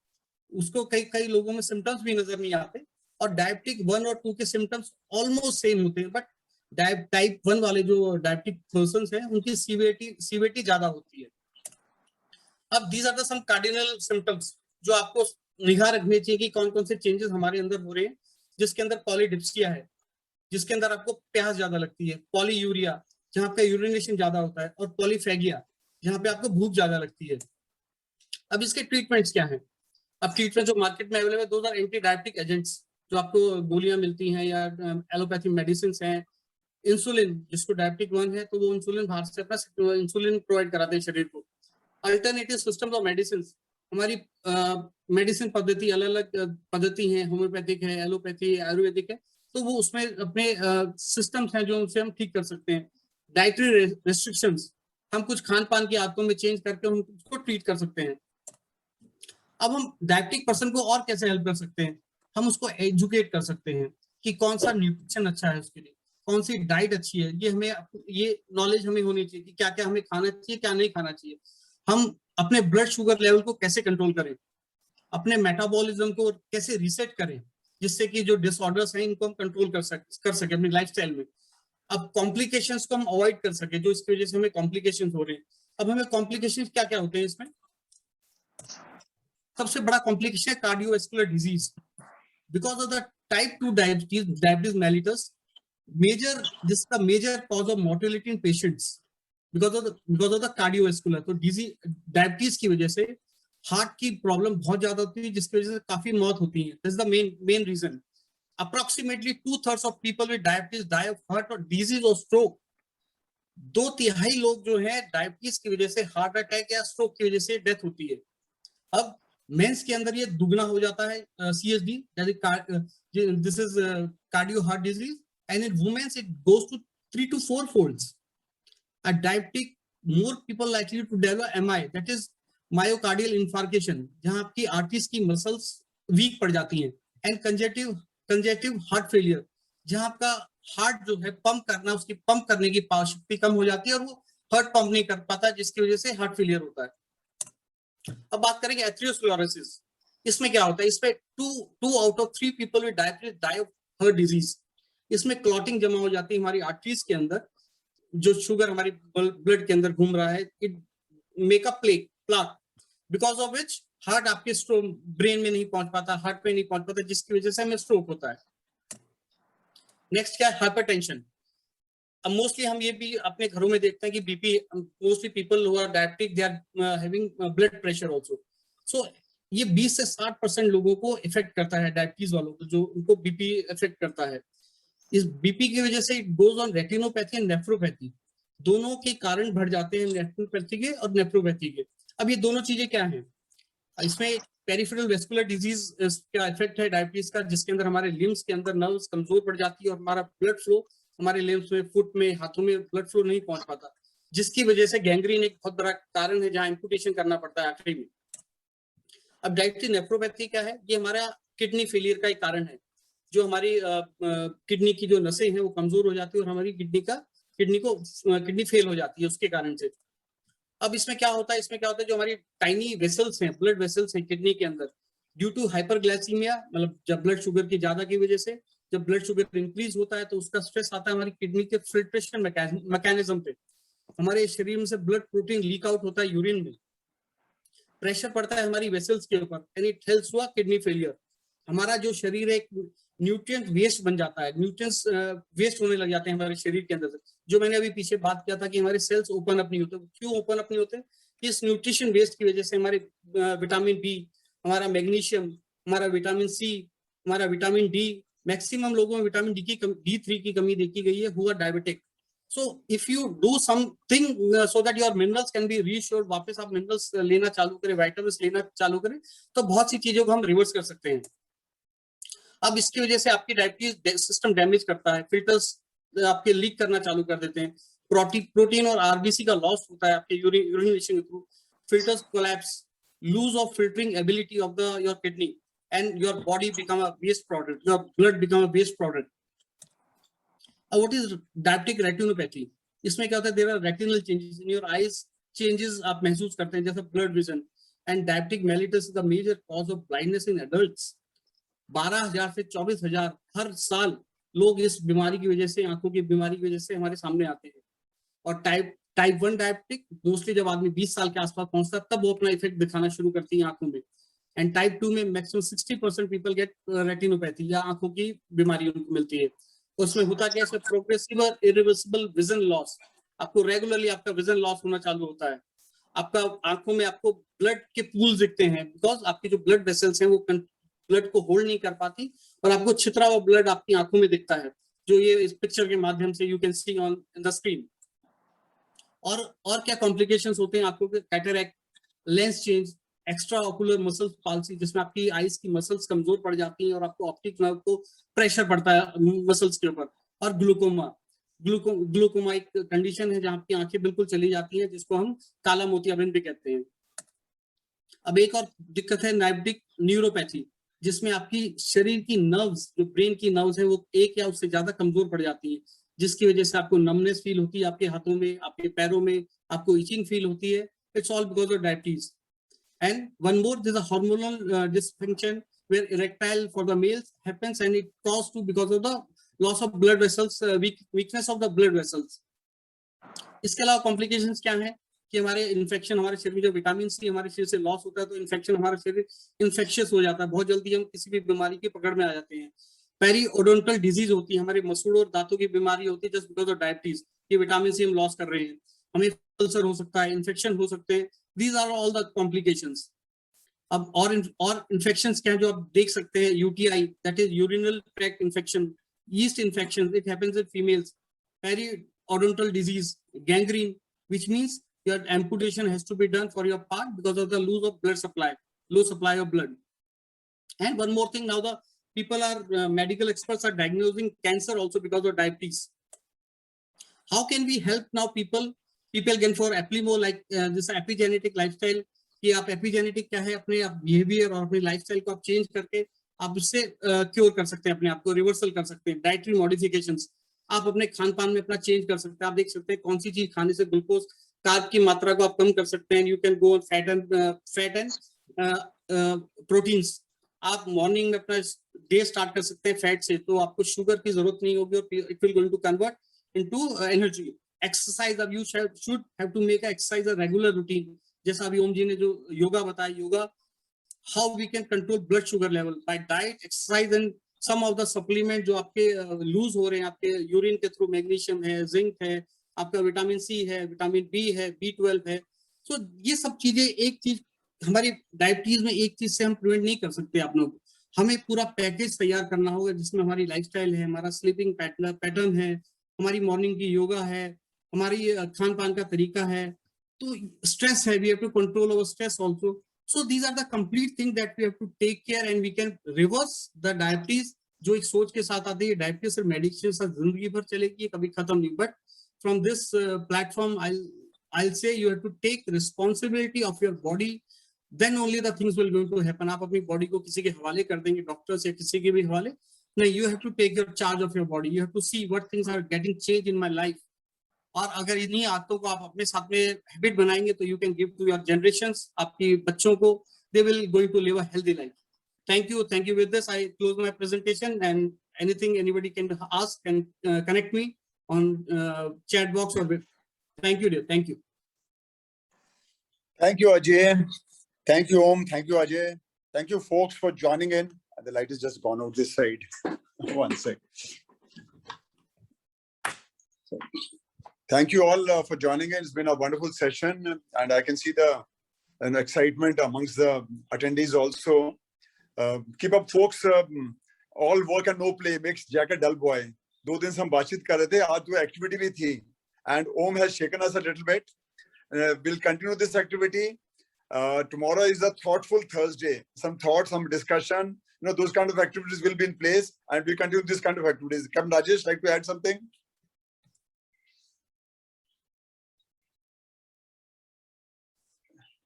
उसको कई कई लोगों में सिम्टम्स भी नजर नहीं आते, और डायबिटिक 1 और 2 के सिम्टम्स ऑलमोस्ट सेम होते हैं, बट टाइप 1 वाले जो डायबिटिक पर्सन हैं उनकी सीवियरिटी ज्यादा होती है। अब these are the some cardinal symptoms जो आपको निगाह रखनी चाहिए कि कौन कौन से चेंजेस हमारे अंदर हो रहे हैं, जिसके अंदर पॉलीडिप्सिया है, जिसके अंदर आपको प्यास ज्यादा लगती है, पॉलीयूरिया जहां आपका यूरिनेशन ज्यादा होता है, और पॉलीफेगिया जहां पे आपको भूख ज्यादा लगती है। अब इसके ट्रीटमेंट्स क्या हैं? अब ट्रीटमेंट जो मार्केट में अवेलेबल, दो आर एंटी डायबिटिक एजेंट्स, जो आपको गोलियां मिलती हैं या एलोपैथी मेडिसिन हैं। इंसुलिन, जिसको डायबिटिक 1 है तो वो इंसुलिन बाहर से अपना इंसुलिन प्रोवाइड कराते हैं शरीर को। अल्टरनेटिव सिस्टम ऑफ मेडिसिन, हमारी मेडिसिन पद्धति अलग अलग पद्धति है, होम्योपैथिक है, एलोपैथी, आयुर्वेदिक है, तो वो उसमें अपने सिस्टम्स हैं जो उनसे हम ठीक कर सकते हैं। डाइटरी रेस्ट्रिक्शंस, हम कुछ खान पान की आदतों में चेंज करके हम उसको ट्रीट कर सकते हैं। अब हम डायबिटिक पर्सन को और कैसे हेल्प कर सकते हैं? हम उसको एजुकेट कर सकते हैं कि कौन सा न्यूट्रिशन अच्छा है उसके लिए, कौन सी डाइट अच्छी है, ये नॉलेज हमें होनी चाहिए कि क्या क्या हमें खाना चाहिए, क्या नहीं खाना चाहिए। हम अपने ब्लड शुगर लेवल को कैसे कंट्रोल करें, अपने मेटाबॉलिज्म को कैसे रीसेट करें, जिससे कि जो डिसऑर्डर्स हैं इनको हम कंट्रोल कर सके अपनी लाइफस्टाइल में। अब कॉम्प्लिकेशंस को हम अवॉइड कर सके, जो इसकी वजह से हमें कॉम्प्लिकेशंस हो रहे हैं। अब हमें कॉम्प्लिकेशंस क्या क्या होते हैं इसमें? सबसे बड़ा कॉम्प्लिकेशन है cardiovascular disease, because of the type 2 diabetes mellitus. जिसका major cause of mortality in patients because of the cardiovascular. तो डिजीज डायबिटीज की वजह से हार्ट की प्रॉब्लम बहुत ज्यादा होती है, जिसकी वजह से काफी मौत होती है। This is the main reason. Approximately 2/3 of people with diabetes die of heart और डिजीज और स्ट्रोक। 2/3 लोग जो है डायबिटीज की वजह से, हार्ट अटैक या स्ट्रोक की वजह से डेथ होती है। अब मेंस के अंदर ये दुगना हो जाता है, CHD, this is cardio heart disease, and in womens it goes to 3 to 4 folds. A diabetic, more people likely to develop MI, that is myocardial infarction, जहां आपकी आर्टरीज की मसल्स वीक पड़ जाती हैं, एंड कंजेस्टिव हार्ट फेलियर, जहां आपका heart जो है पंप करना, उसकी पंप करने की पावर शक्ति कम हो जाती है और वो हार्ट पंप नहीं कर पाता, जिसकी वजह से हार्ट फेलियर होता है। अब बात करेंगे एथेरोस्क्लेरोसिस। इसमें क्या होता है? इसमें 2 out of 3 people with diabetes die of heart disease. इसमें क्लॉटिंग जमा हो जाती है हमारी आर्टरीज के अंदर, जो शुगर हमारी ब्लड के अंदर घूम रहा है, it make a plaque, because of which heart आपके ब्रेन में नहीं पहुंच पाता, हार्ट में नहीं पहुंच पाता, जिसकी वजह से हमें स्ट्रोक होता है। नेक्स्ट क्या है? हाइपरटेंशन। अब मोस्टली हम ये भी अपने घरों में देखते हैं कि BP, mostly people who are diabetic they are having blood pressure also. So ये 20 से 60% लोगों को इफेक्ट करता है, डायबिटीज वालों को, जो उनको बीपी इफेक्ट करता है। इस बीपी की वजह से it goes on retinopathy and nephropathy, दोनों के कारण बढ़ जाते हैं, रेटिनोपैथी के और नेफ्रोपैथी के। अब ये दोनों चीजें क्या हैं? इसमें पेरिफेरल वेस्कुलर डिजीज का इफेक्ट है डायबिटीज का, जिसके अंदर हमारे लिम्स के अंदर नर्व्स कमजोर पड़ जाती है और हमारा ब्लड फ्लो हमारे लिम्स में, फुट में, हाथों में ब्लड फ्लो नहीं पहुंच पाता, जिसकी वजह से गैंग्रीन एक बहुत बड़ा कारण है, जहां एम्पुटेशन करना पड़ता है आखिरी में। अब डायबिटीज नेफ्रोपैथी क्या है? ये हमारा किडनी फेलियर का एक कारण है, जो हमारी किडनी की जो नसें हैं वो कमजोर हो जाती है और हमारी किडनी फेल हो जाती है उसके कारण से। अब इसमें क्या होता है? जो हमारी टाइनी वेसल्स हैं, ब्लड वेसल्स हैं किडनी के अंदर, ड्यू टू हाइपरग्लाइसीमिया, मतलब जब ब्लड शुगर की ज्यादा की वजह से, जब ब्लड शुगर इंक्रीज होता है तो उसका स्ट्रेस आता है हमारी किडनी के फिल्ट्रेशन मैकेनिज्म पे। हमारे शरीर में से ब्लड प्रोटीन लीक आउट होता है यूरिन में, प्रेशर पड़ता है हमारी वेसल्स के ऊपर, एंड इट हेल्प्स हुआ किडनी फेलियर। हमारा जो शरीर है एक न्यूट्रिएंट वेस्ट बन जाता है, न्यूट्रिएंट्स वेस्ट होने लग जाते हैं हमारे शरीर के अंदर से। जो मैंने अभी पीछे बात किया था कि हमारे सेल्स ओपन अप नहीं होते, क्यों ओपन अप नहीं होते? इस न्यूट्रिशन वेस्ट की वजह से हमारे विटामिन बी, हमारा मैग्नीशियम, हमारा विटामिन सी, हमारा विटामिन डी, मैक्सिमम लोगों में विटामिन D3 की कमी देखी गई है हुआ diabetic. So if you do something so that your minerals can be restored, वापस आप मिनरल्स लेना चालू करें, विटामिन्स लेना चालू करें, तो बहुत सी चीजों को हम रिवर्स कर सकते हैं। अब इसकी वजह से आपकी डायबिटीज सिस्टम डैमेज करता है, फिल्टर्स आपके लीक करना चालू कर देते हैं, प्रोटीन और आरबीसी का लॉस होता है आपके यूरिनेशन के through, filters collapse, lose of filtering ability of the your kidney, and your body become a waste product, your blood become a waste product. What is diabetic retinopathy? इसमें क्या होता है? There are retinal changes in your eyes, changes आप महसूस करते हैं, जैसे blood vision, and diabetic mellitus is the major cause of blindness in adults. 12,000 से 24,000 हर साल लोग इस बीमारी की वजह से, आंखों की बीमारी की वजह से हमारे सामने आते हैं। और टाइप 1 डायबिटिक मोस्टली जब आदमी 20 साल के आसपास पहुंचता है तब वो अपना इफेक्ट दिखाना शुरू करती है आंखों में। एंड टाइप 2 में मैक्सिमम 60% पीपल गेट रेटिनोपैथी या आंखों की बीमारी उनको मिलती है। उसमें होता क्या है? इसमें प्रोग्रेसिव और इरिवर्सिबल विजन लॉस, आपको रेगुलरली आपका विजन लॉस होना चालू होता है, आपका आंखों में आपको ब्लड के पूल दिखते हैं, बिकॉज आपकी जो ब्लड वेसल्स हैं वो ब्लड को होल्ड नहीं कर पाती और आपको छितरा हुआ ब्लड आपकी आंखों में दिखता है, जो ये इस पिक्चर के माध्यम से you can see on the screen. और क्या कॉम्प्लिकेशंस होते हैं आपको? Cataract, lens change, extra ocular muscle palsy, जिसमें आपकी आईज की मसल्स कमजोर पड़ जाती हैं और आपको ऑप्टिक नर्व को प्रेशर पड़ता है मसल्स के ऊपर, और ग्लूकोमा एक कंडीशन है जहां आपकी आंखें बिल्कुल चली जाती हैं, जिसको हम काला मोतियाबिंद भी कहते हैं। अब एक और दिक्कत है डायबिटिक न्यूरोपैथी, जिसमें आपकी शरीर की नर्व्स, जो ब्रेन की नर्व्स है वो एक या उससे ज्यादा कमजोर पड़ जाती है, जिसकी वजह से आपको नमनेस फील होती है आपके हाथों में, आपके पैरों में, आपको इचिंग फील होती है। It's all because of diabetes. And one more, there's a hormonal dysfunction where erectile for the males happens, and it caused to because of the loss of blood vessels, weakness of the blood vessels. इसके अलावा complications क्या है? कि हमारे infection, हमारे शरीर में जो विटामिन सी हमारे शरीर से लॉस होता है तो इन्फेक्शन, हमारा शरीर इन्फेक्शियस हो जाता है, बहुत जल्दी हम किसी भी बीमारी की पकड़ में आ जाते हैं। पेरिओडोंटल डिजीज होती है, हमारे मसूड़ों और दांतों की बीमारी होती है जस्ट बिकॉज ऑफ डायबिटीज, कि विटामिन सी हम लॉस कर रहे हैं, हमें अल्सर हो सकता है, इन्फेक्शन हो सकते हैं। These are all the complications. अब और इन्फेक्शंस क्या है जो आप देख सकते हैं? UTI, that is urinal tract infection, yeast infections, it happens in females, periodontal disease, gangrene, which means your amputation has to be done for your part because of the loss of blood supply, low supply of blood. And one more thing, now the people are medical experts are diagnosing cancer also because of diabetes. How can we help now people can for eplimo, like this epigenetic lifestyle, कि आप epigenetic क्या है, अपने behaviour और अपनी lifestyle को आप change करके आप उससे क्योर कर सकते हैं, अपने आप को रिवर्सल कर सकते हैं। डाइटरी मॉडिफिकेशंस, आप अपने खान पान में अपना चेंज कर सकते हैं। आप देख सकते हैं कौन सी चीज खाने से ग्लूकोज, कार्ब की मात्रा को आप कम कर सकते हैं। You can go on fat and proteins. आप मॉर्निंग में अपना डे स्टार्ट कर सकते हैं फैट से, तो आपको शुगर की जरूरत नहीं होगी और it will going to convert into energy. Exercise, अब you should have to make exercise a regular routine, जैसा अभी ओम जी ने जो योगा बताया, yoga, how we can control blood sugar level by diet, exercise and some of the supplement जो आपके loose हो रहे हैं आपके यूरिन के थ्रू, मैग्नीशियम है, जिंक है, आपका विटामिन सी है, विटामिन बी है, B12 है। सो ये सब चीजें एक चीज हमारी डायबिटीज में एक चीज से हम प्रिवेंट नहीं कर सकते आप लोग, हमें पूरा पैकेज तैयार करना होगा जिसमें हमारी लाइफस्टाइल है, हमारा स्लीपिंग पैटर्न है, हमारी मॉर्निंग की योगा है, हमारी खान पान का तरीका है, तो स्ट्रेस है, we have to control our stress also. So these are the complete thing that we have to take care and we can reverse the diabetes. जो एक सोच के साथ आती है डायबिटीज सिर्फ मेडिकेशन से जिंदगी भर चलेगी, कभी खत्म नहीं. But from this platform I'll say you have to take responsibility of your body, then only the things will going to happen. आप अपनी बॉडी को किसी के हवाले कर देंगे, डॉक्टर्स या किसी के भी हवाले नहीं. You have to take your charge of your body. You have to see what things are getting changed in my life. और अगर इन्हीं आदतों को आप अपने साथ में हैबिट बनाएंगे तो you can give to your generations, आपकी बच्चों को, they will going to live a healthy life. Thank you. With this, I close my presentation, and anything anybody can ask and connect me on chat box or with. Thank you, dear. Thank you. Thank you, Ajay. Thank you, Om. Thank you, Ajay. Thank you, folks, for joining in. The light has just gone out this side. One sec. Thank you all for joining in. It's been a wonderful session, and I can see the excitement amongst the attendees also. Keep up, folks. All work and no play makes Jack a dull boy. 2 दिन से हम बातचीत कर रहे थे, आज वो activity भी थी. And Om has shaken us a little bit. We'll continue this activity. Tomorrow is a thoughtful Thursday. Some thoughts, some discussion. Those kind of activities will be in place, and we continue this kind of activities. Captain Rajesh, like to add something?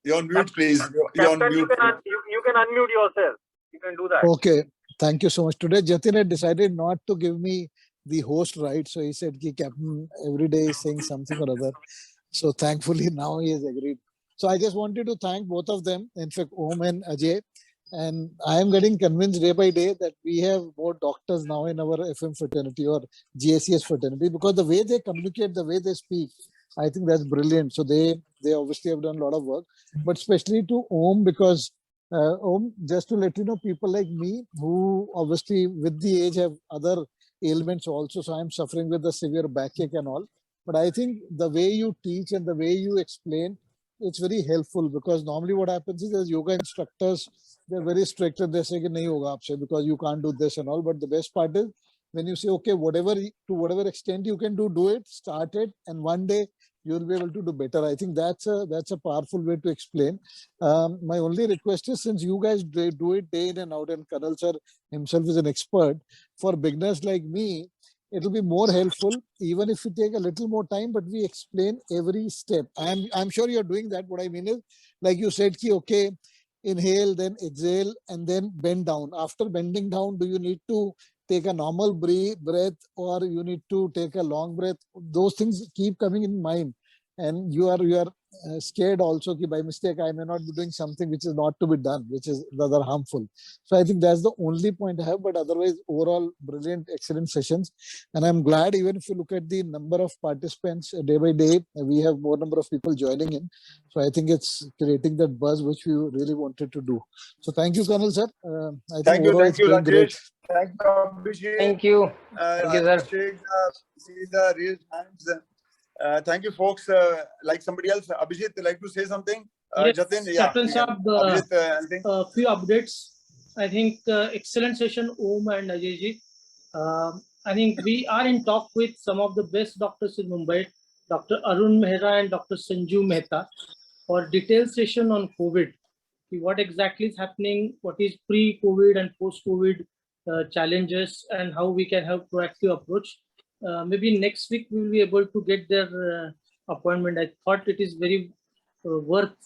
You're on mute, please. You're on Captain, mute. you can unmute yourself. You can do that. Okay, thank you so much. Today, Jatin had decided not to give me the host right, so he said, "Ki Captain every day is saying something or other." So thankfully now he has agreed. So I just wanted to thank both of them, in fact, Om and Ajay. And I am getting convinced day by day that we have more doctors now in our FM fraternity or GACS fraternity, because the way they communicate, the way they speak, I think that's brilliant. So they obviously have done a lot of work, but especially to Om, because Om, just to let you know, people like me who obviously with the age have other ailments also. So I'm suffering with a severe backache and all. But I think the way you teach and the way you explain, it's very helpful, because normally what happens is, as yoga instructors, they're very strict and they say nahi hoga aapse because you can't do this and all. But the best part is when you say, okay, to whatever extent you can do it, start it, and one day you'll be able to do better. I think that's a powerful way to explain. My only request is, since you guys do it day in and out, and Colonel sir himself is an expert, for beginners like me, it'll be more helpful, even if we take a little more time, but we explain every step. I'm sure you're doing that. What I mean is, like you said, ki, okay, inhale, then exhale, and then bend down. After bending down, do you need to take a normal breath, or you need to take a long breath? Those things keep coming in mind, and you are scared also ki by mistake I may not be doing something which is not to be done, which is rather harmful. So I think that's the only point I have. But otherwise, overall, brilliant, excellent sessions. And I'm glad, even if you look at the number of participants day by day, we have more number of people joining in. So I think it's creating that buzz which we really wanted to do. So thank you, Colonel sir. I think Thank you, Rajesh. Rajesh. Thank you, Abhishek. Thank you. Thank you, sir. Abhishek, see the raised hands. Thank you, folks. Like somebody else, Abhijit, like to say something? Yes, Jatin, yeah. Captain Saab, Abhijit, anything? a few updates. I think excellent session, Om and Ajay ji. I think we are in talk with some of the best doctors in Mumbai, Dr. Arun Mehra and Dr. Sanju Mehta, for detailed session on COVID. What exactly is happening, what is pre-COVID and post-COVID challenges, and how we can have proactive approach. Maybe next week we will be able to get their appointment. I thought it is very worth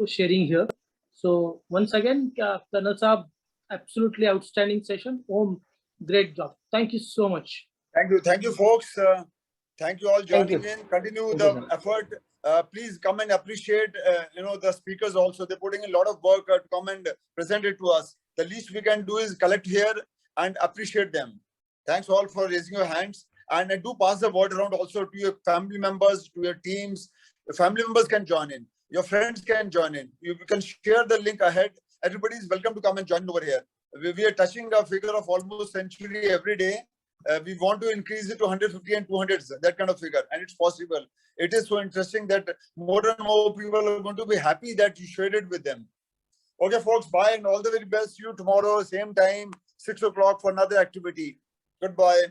sharing here. So once again, Colonel Saab, absolutely outstanding session. Om, great job. Thank you so much. Thank you, folks. Thank you all joining in. Continue Thank the you, effort. Please come and appreciate, the speakers also. They're putting in a lot of work to come and present it to us. The least we can do is collect here and appreciate them. Thanks all for raising your hands. And do pass the word around also to your family members, to your teams. Your family members can join in. Your friends can join in. You can share the link ahead. Everybody is welcome to come and join over here. We are touching a figure of almost century every day. we want to increase it to 150 and 200, that kind of figure, and it's possible. It is so interesting that more and more people are going to be happy that you shared it with them. Okay, folks, bye and all the very best. See you tomorrow, same time, 6 o'clock for another activity. Goodbye.